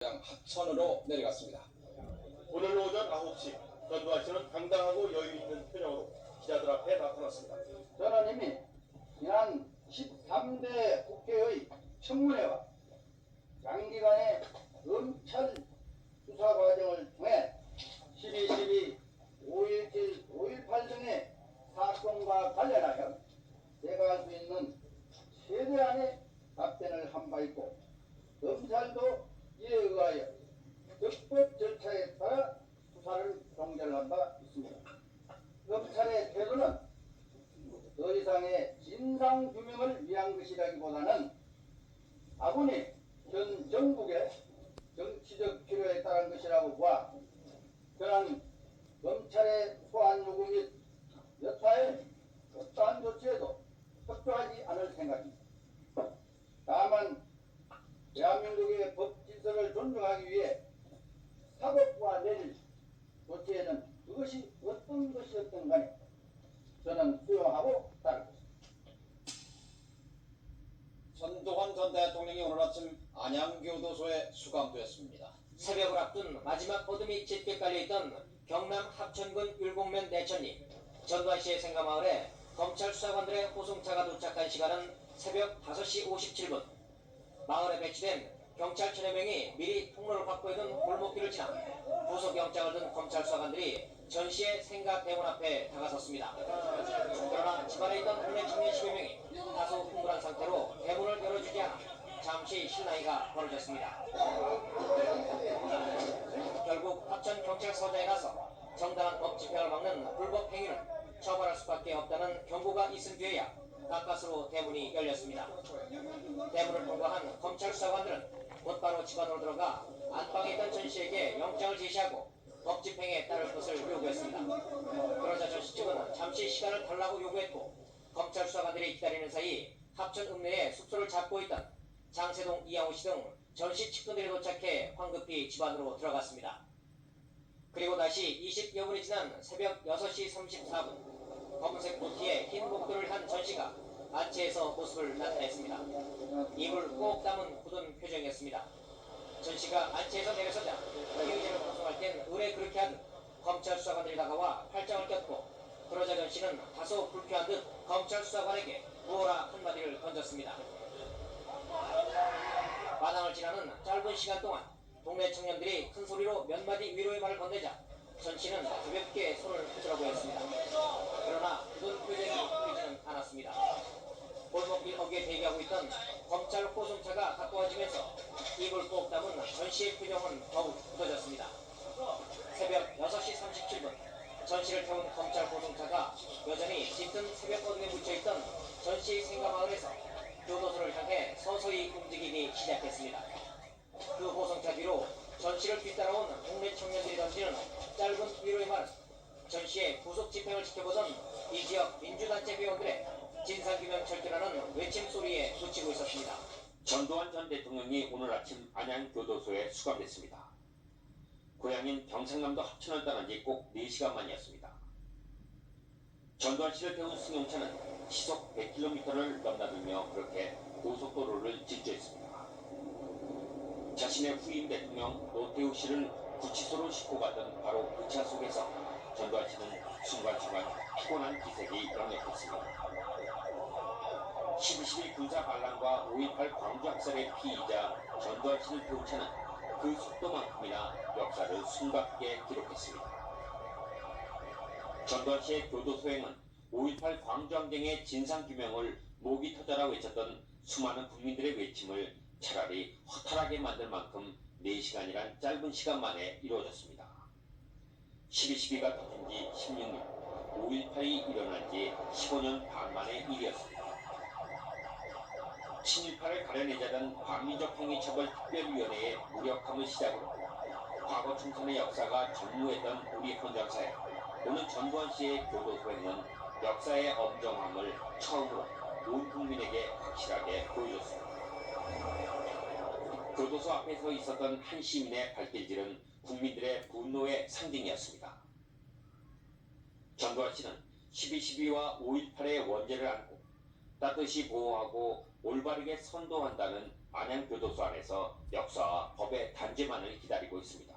합천으로 내려갔습니다. 오늘 오전 9시 전두환 씨는 당당하고 여유 있는 표정으로 기자들 앞에 나타났습니다. 저는 이미 지난 13대 국회의 청문회와 장기간의 검찰 수사 과정을 통해 12.12, 5.17, 5.18 등의 사건과 관련하여 제가 할 수 있는 최대한의 답변을 한 바 있고, 검찰도 이에 의하여 적법 절차에 따라 수사를 종결한 바 있습니다. 검찰의 태도는 더 이상의 진상규명을 위한 것이라기보다는 아군이 현 정국의 정치적 필요에 따른 것이라고 보아 저는 검찰의 소환 요구 및 여타의 어떠한 조치에도 협조하지 않을 생각입니다. 다만 대한민국의 법 질서를 존중하기 위해 사법부가 내릴 조치에는 그것이 어떤 것이었든 간에 저는 수용하고 따를 것입니다. 전두환 전 대통령이 오늘 아침 안양교도소에 수감됐습니다. 새벽을 앞둔 마지막 어둠이 짙게 깔려있던 경남 합천군 율곡면 내천리 전두환 씨의 생가마을에 검찰 수사관들의 호송차가 도착한 시간은 새벽 5시 57분. 마을에 배치된 경찰 천여 명이 미리 통로를 확보해둔 골목길을 지나 구속영장을 든 검찰 수사관들이 전 씨의 생가 대문 앞에 다가섰습니다. 그러나 집안에 있던 동네 청년 10여 명이 다소 흥분한 상태로 대문을 열어주지 않아 잠시 실랑이가 벌어졌습니다. 결국 합천 경찰서장에 나서 정당한 법 집행을 막는 불법 행위는 처벌할 수밖에 없다는 경고가 있은 뒤에야 가까스로 대문이 열렸습니다. 대문을 통과한 검찰 수사관들은 곧바로 집안으로 들어가 안방에 있던 전 씨에게 영장을 제시하고 법 집행에 따를 것을 요구했습니다. 그러자 전 씨 측은 잠시 시간을 달라고 요구했고, 검찰 수사관들이 기다리는 사이 합천 읍내에 숙소를 잡고 있던 장세동, 이양호 씨 등 전 씨 측근들이 도착해 황급히 집안으로 들어갔습니다. 그리고 다시 20여 분이 지난 새벽 6시 34분 검은색 보티에 흰 목도를 한 전 씨가 안채에서 모습을 나타냈습니다. 입을 꼭 다문 굳은 표정이었습니다. 전 씨가 안채에서 내려서자 피의자를 방송할 땐 의뢰 그렇게 하듯 검찰 수사관들이 다가와 팔짱을 꼈고, 그러자 전 씨는 다소 불쾌한 듯 검찰 수사관에게 구호라 한마디를 던졌습니다. 마당을 지나는 짧은 시간 동안 동네 청년들이 큰 소리로 몇 마디 위로의 말을 건네자 전 씨는 가볍게 손을 흔들어 보였습니다. 그러나 굳은 표정이 보이지는 않았습니다. 골목길 어귀에 대기하고 있던 검찰 호송차가 가까워지면서 입을 꼭 다문 전 씨의 표정은 더욱 굳어졌습니다. 새벽 6시 37분 전 씨를 태운 검찰 호송차가 여전히 짙은 새벽 어둠에 묻혀있던 전 씨 생가마을에서 교도소를 향해 서서히 움직이기 시작했습니다. 그 호송차 뒤로 전 씨를 뒤따라온 동네 청년들이 던지는 짧은 위로의 말은 전 씨의 구속 집행을 지켜보던 이 지역 민주단체 회원들의 진상규명 철저라는 외침 소리에 그치고 있었습니다. 전두환 전 대통령이 오늘 아침 안양교도소에 수감됐습니다. 고향인 경상남도 합천을 떠난 지 꼭 4시간 만이었습니다. 전두환 씨를 태운 승용차는 시속 100km를 넘나들며 그렇게 고속도로를 질주했습니다. 자신의 후임 대통령 노태우 씨를 구치소로 싣고 가던 바로 그 차 속에서 전두환 씨는 순간순간 피곤한 기색이 역력했습니다. 12.12 군사 반란과 5.18 광주 학살의 피의자 전두환 씨를 태운 차는 그 속도만큼이나 역사를 숨가쁘게 기록했습니다. 전두환 씨의 교도소행은 5.18 광주항쟁의 진상규명을 목이 터져라 외쳤던 수많은 국민들의 외침을 차라리 허탈하게 만들 만큼 4시간이란 짧은 시간 만에 이루어졌습니다. 12.12가 터진 지 16년, 5.18이 일어난 지 15년 반 만의 일이었습니다. 친일파를 가려내자던 반민족행위처벌특별위원회의 무력함을 시작으로 과거 총선의 역사가 전무했던 우리 헌정사에 오늘 전두환 씨의 교도소행은 역사의 엄정함을 처음으로 온 국민에게 확실하게 보여줬습니다. 교도소 앞에 서 있었던 한 시민의 발길질은 국민들의 분노의 상징이었습니다. 전두환 씨는 12.12와 5.18의 원죄를 안고 따뜻이 보호하고 올바르게 선도한다는 안양교도소 안에서 역사와 법의 단죄만을 기다리고 있습니다.